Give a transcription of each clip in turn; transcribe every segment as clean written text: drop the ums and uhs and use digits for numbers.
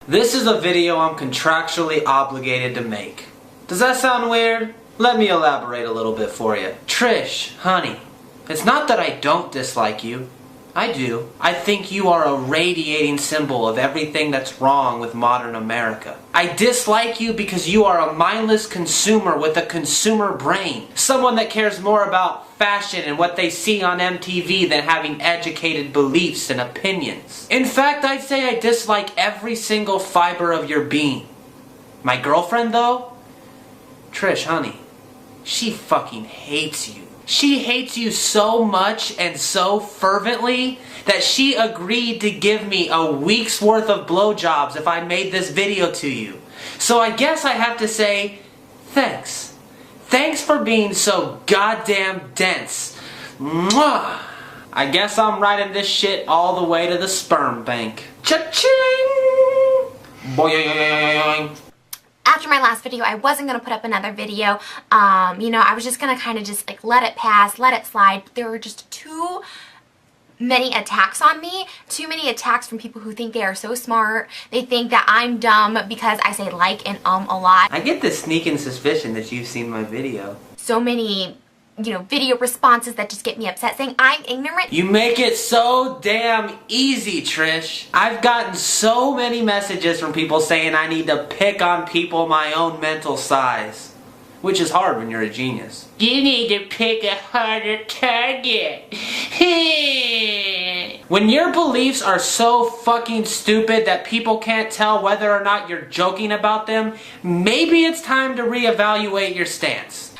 This is a video I'm contractually obligated to make. Does that sound weird? Let me elaborate a little bit for you. Trish, honey, it's not that I don't dislike you. I do. I think you are a radiating symbol of everything that's wrong with modern America. I dislike you because you are a mindless consumer with a consumer brain. Someone that cares more about fashion and what they see on MTV than having educated beliefs and opinions. In fact, I'd say I dislike every single fiber of your being. My girlfriend, though? Trish, honey, she fucking hates you. She hates you so much and so fervently that she agreed to give me a week's worth of blowjobs if I made this video to you. So I guess I have to say, thanks. Thanks for being so goddamn dense. Mwah! I guess I'm riding this shit all the way to the sperm bank. Cha-ching! Boing! After my last video, I wasn't going to put up another video. I was just going to kind of just like let it pass, let it slide. There were just too many attacks on me. Too many attacks from people who think they are so smart. They think that I'm dumb because I say like and a lot. I get this sneaking suspicion that you've seen my video. So many, video responses that just get me upset saying I'm ignorant. You make it so damn easy, Trish. I've gotten so many messages from people saying I need to pick on people my own mental size. Which is hard when you're a genius. You need to pick a harder target. When your beliefs are so fucking stupid that people can't tell whether or not you're joking about them, maybe it's time to reevaluate your stance.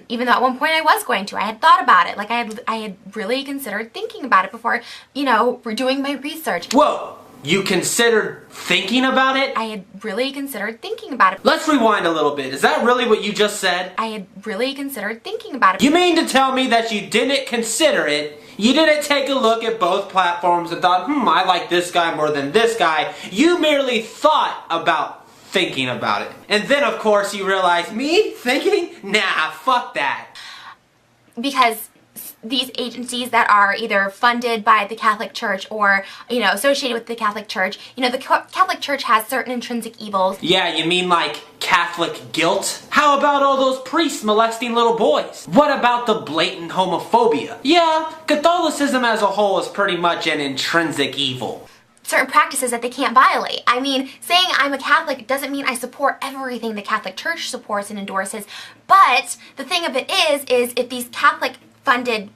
Even though at one point I was going to. I had thought about it. Like I had really considered thinking about it before, doing my research. Whoa! You considered thinking about it? I had really considered thinking about it. Let's rewind a little bit. Is that really what you just said? I had really considered thinking about it. You mean to tell me that you didn't consider it? You didn't take a look at both platforms and thought, I like this guy more than this guy. You merely thought about thinking about it. And then, of course, you realize, me thinking? Nah, fuck that. Because these agencies that are either funded by the Catholic Church or, associated with the Catholic Church, the Catholic Church has certain intrinsic evils. Yeah, you mean like Catholic guilt? How about all those priests molesting little boys? What about the blatant homophobia? Yeah, Catholicism as a whole is pretty much an intrinsic evil. Certain practices that they can't violate. I mean, saying I'm a Catholic doesn't mean I support everything the Catholic Church supports and endorses, but the thing of it is if these Catholic funded,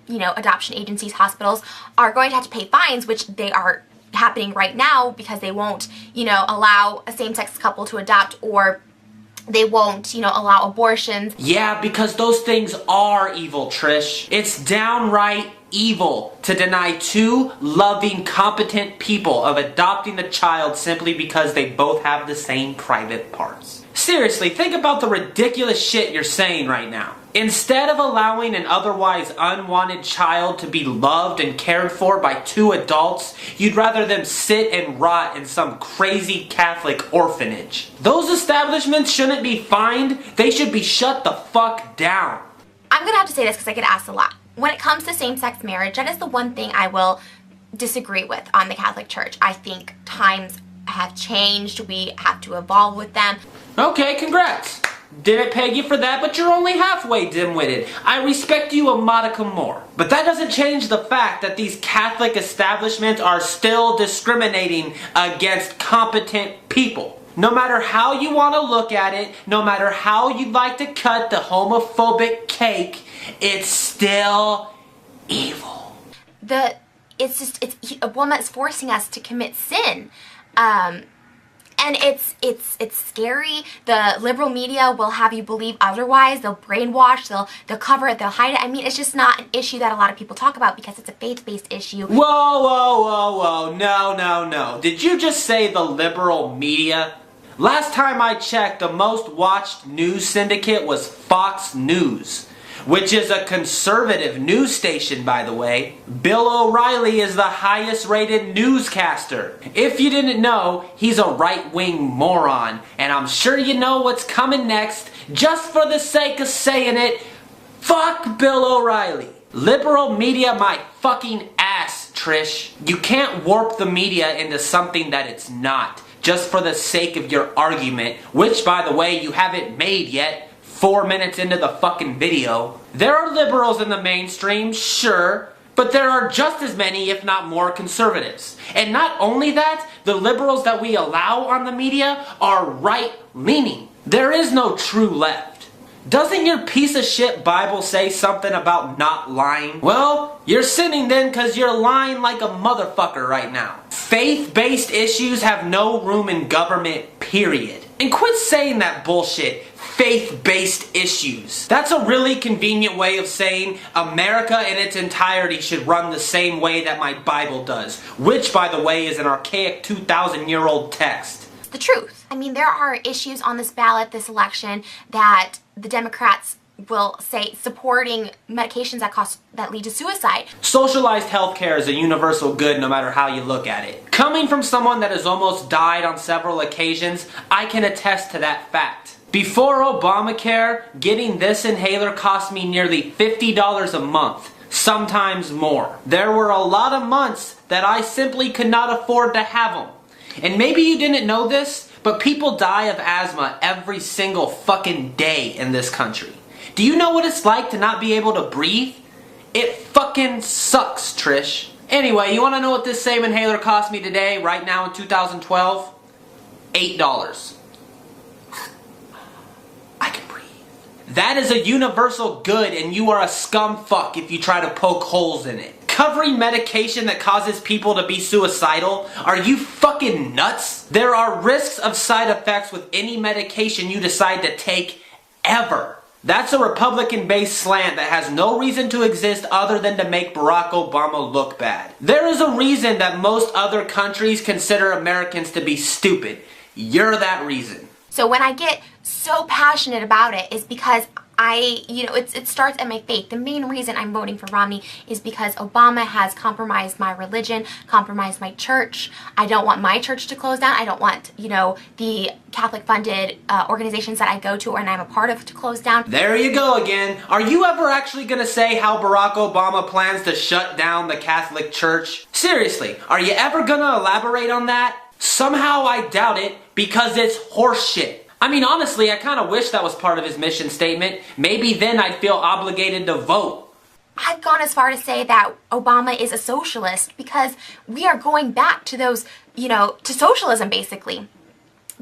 adoption agencies, hospitals are going to have to pay fines, which they are happening right now because they won't, allow a same-sex couple to adopt, or they won't, allow abortions. Yeah, because those things are evil, Trish. It's downright evil to deny two loving, competent people of adopting a child simply because they both have the same private parts. Seriously, think about the ridiculous shit you're saying right now. Instead of allowing an otherwise unwanted child to be loved and cared for by two adults, you'd rather them sit and rot in some crazy Catholic orphanage. Those establishments shouldn't be fined, they should be shut the fuck down. I'm gonna have to say this because I get asked a lot. When it comes to same-sex marriage, that is the one thing I will disagree with on the Catholic Church. I think times have changed, we have to evolve with them. Okay, congrats. Didn't peg you for that, but you're only halfway dim-witted. I respect you a modicum more. But that doesn't change the fact that these Catholic establishments are still discriminating against competent people. No matter how you want to look at it, no matter how you'd like to cut the homophobic cake, it's still evil. It's a woman that's forcing us to commit sin. And it's scary. The liberal media will have you believe otherwise. They'll brainwash, they'll cover it, they'll hide it. I mean, it's just not an issue that a lot of people talk about because it's a faith-based issue. Whoa, no. Did you just say the liberal media? Last time I checked, the most watched news syndicate was Fox News, which is a conservative news station, by the way. Bill O'Reilly is the highest rated newscaster. If you didn't know, he's a right-wing moron, and I'm sure you know what's coming next. Just for the sake of saying it, fuck Bill O'Reilly. Liberal media my fucking ass, Trish. You can't warp the media into something that it's not. just for the sake of your argument, which, by the way, you haven't made yet, 4 minutes into the fucking video. There are liberals in the mainstream, sure, but there are just as many, if not more, conservatives. And not only that, the liberals that we allow on the media are right-leaning. There is no true left. Doesn't your piece of shit Bible say something about not lying? Well, you're sinning then because you're lying like a motherfucker right now. Faith-based issues have no room in government, period. And quit saying that bullshit. Faith-based issues. That's a really convenient way of saying America in its entirety should run the same way that my Bible does, which, by the way, is an archaic 2,000-year-old text. The truth. I mean, there are issues on this ballot, this election, that the Democrats will say supporting medications that lead to suicide. Socialized healthcare is a universal good no matter how you look at it. Coming from someone that has almost died on several occasions, I can attest to that fact. Before Obamacare, getting this inhaler cost me nearly $50 a month, sometimes more. There were a lot of months that I simply could not afford to have them. And maybe you didn't know this, but people die of asthma every single fucking day in this country. Do you know what it's like to not be able to breathe? It fucking sucks, Trish. Anyway, you want to know what this same inhaler cost me today, right now in 2012? $8. I can breathe. That is a universal good, and you are a scumfuck if you try to poke holes in it. Covering medication that causes people to be suicidal? Are you fucking nuts? There are risks of side effects with any medication you decide to take, ever. That's a Republican-based slant that has no reason to exist other than to make Barack Obama look bad. There is a reason that most other countries consider Americans to be stupid. You're that reason. So when I get so passionate about it is because it starts at my faith. The main reason I'm voting for Romney is because Obama has compromised my religion, compromised my church. I don't want my church to close down. I don't want, the Catholic-funded organizations that I go to and I'm a part of to close down. There you go again. Are you ever actually going to say how Barack Obama plans to shut down the Catholic Church? Seriously, are you ever going to elaborate on that? Somehow I doubt it because it's horseshit. I mean, honestly, I kind of wish that was part of his mission statement. Maybe then I'd feel obligated to vote. I've gone as far to say that Obama is a socialist because we are going back to those, to socialism basically.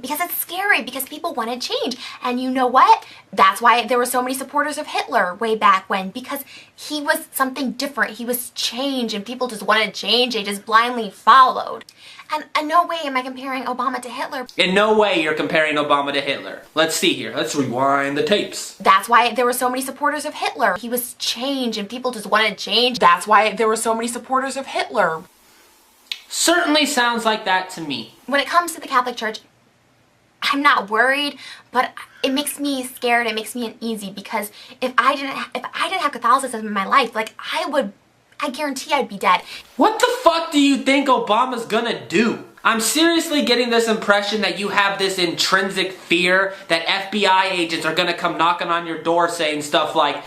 Because it's scary, because people wanted change. And you know what? That's why there were so many supporters of Hitler way back when, because he was something different. He was change, and people just wanted change. They just blindly followed. And in no way am I comparing Obama to Hitler. In no way you're comparing Obama to Hitler. Let's see here. Let's rewind the tapes. That's why there were so many supporters of Hitler. He was change, and people just wanted change. That's why there were so many supporters of Hitler. Certainly sounds like that to me. When it comes to the Catholic Church, I'm not worried, but it makes me scared. It makes me uneasy because if I didn't have Catholicism in my life, I guarantee I'd be dead. What the fuck do you think Obama's gonna do? I'm seriously getting this impression that you have this intrinsic fear that FBI agents are gonna come knocking on your door saying stuff like,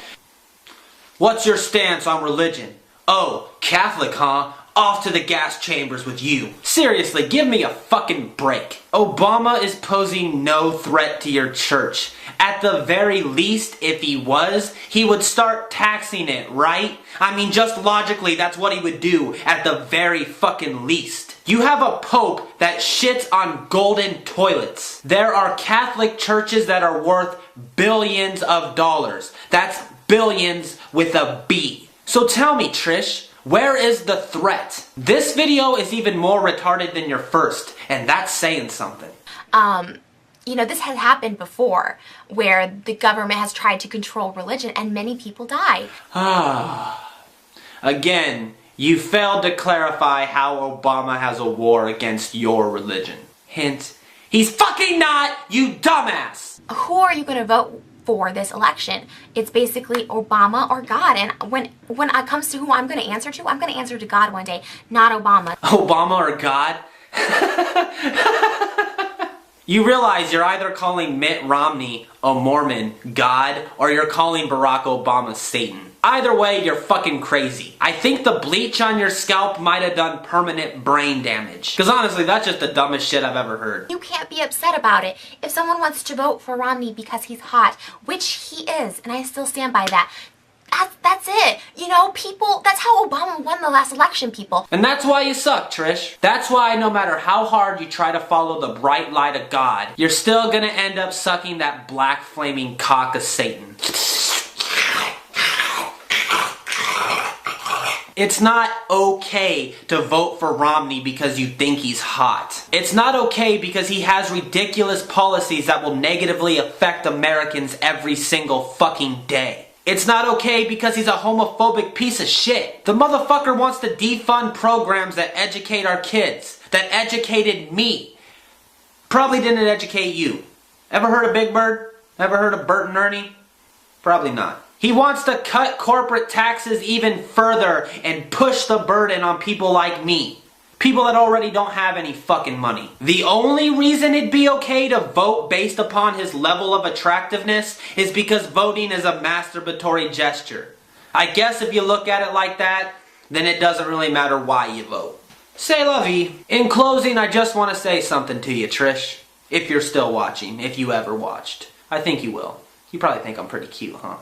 "What's your stance on religion? Oh, Catholic, huh? Off to the gas chambers with you." Seriously, give me a fucking break. Obama is posing no threat to your church. At the very least, if he was, he would start taxing it, right? I mean, just logically, that's what he would do, at the very fucking least. You have a pope that shits on golden toilets. There are Catholic churches that are worth billions of dollars. That's billions with a B. So tell me, Trish, where is the threat? This video is even more retarded than your first, and that's saying something. This has happened before, where the government has tried to control religion and many people die. Again, you failed to clarify how Obama has a war against your religion. Hint, he's fucking not, you dumbass! Who are you going to vote for this election? It's basically Obama or God. And when it comes to who I'm going to answer to, I'm going to answer to God one day, not Obama. Obama or God? You realize you're either calling Mitt Romney a Mormon, God, or you're calling Barack Obama Satan. Either way, you're fucking crazy. I think the bleach on your scalp might have done permanent brain damage. Because honestly, that's just the dumbest shit I've ever heard. You can't be upset about it. If someone wants to vote for Romney because he's hot, which he is, and I still stand by that, that's it. You know, people, that's how Obama won the last election, people. And that's why you suck, Trish. That's why no matter how hard you try to follow the bright light of God, you're still gonna end up sucking that black flaming cock of Satan. It's not okay to vote for Romney because you think he's hot. It's not okay because he has ridiculous policies that will negatively affect Americans every single fucking day. It's not okay because he's a homophobic piece of shit. The motherfucker wants to defund programs that educate our kids, that educated me. Probably didn't educate you. Ever heard of Big Bird? Ever heard of Bert and Ernie? Probably not. He wants to cut corporate taxes even further and push the burden on people like me. People that already don't have any fucking money. The only reason it'd be okay to vote based upon his level of attractiveness is because voting is a masturbatory gesture. I guess if you look at it like that, then it doesn't really matter why you vote. C'est la vie. In closing, I just want to say something to you, Trish. If you're still watching, if you ever watched. I think you will. You probably think I'm pretty cute, huh?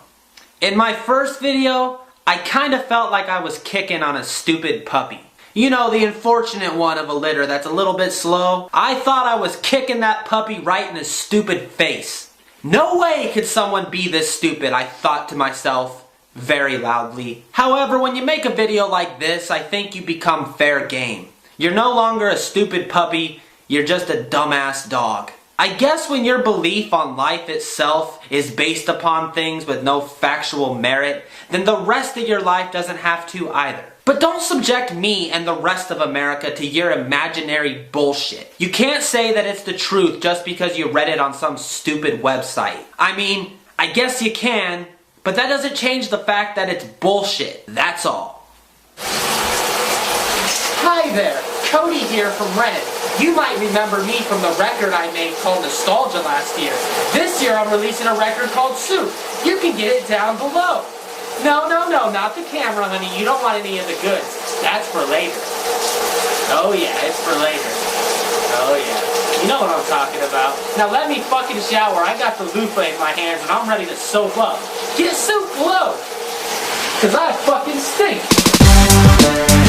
In my first video, I kind of felt like I was kicking on a stupid puppy. You know, the unfortunate one of a litter that's a little bit slow. I thought I was kicking that puppy right in his stupid face. No way could someone be this stupid, I thought to myself very loudly. However, when you make a video like this, I think you become fair game. You're no longer a stupid puppy, you're just a dumbass dog. I guess when your belief on life itself is based upon things with no factual merit, then the rest of your life doesn't have to either. But don't subject me and the rest of America to your imaginary bullshit. You can't say that it's the truth just because you read it on some stupid website. I mean, I guess you can, but that doesn't change the fact that it's bullshit. That's all. Hi there, Cody here from Red. You might remember me from the record I made called Nostalgia last year. This year I'm releasing a record called Soup. You can get it down below. No, not the camera, honey. You don't want any of the goods. That's for later. Oh yeah, it's for later. Oh yeah. You know what I'm talking about. Now let me fucking shower. I got the loofah in my hands and I'm ready to soap up. Get soup below. Cause I fucking stink.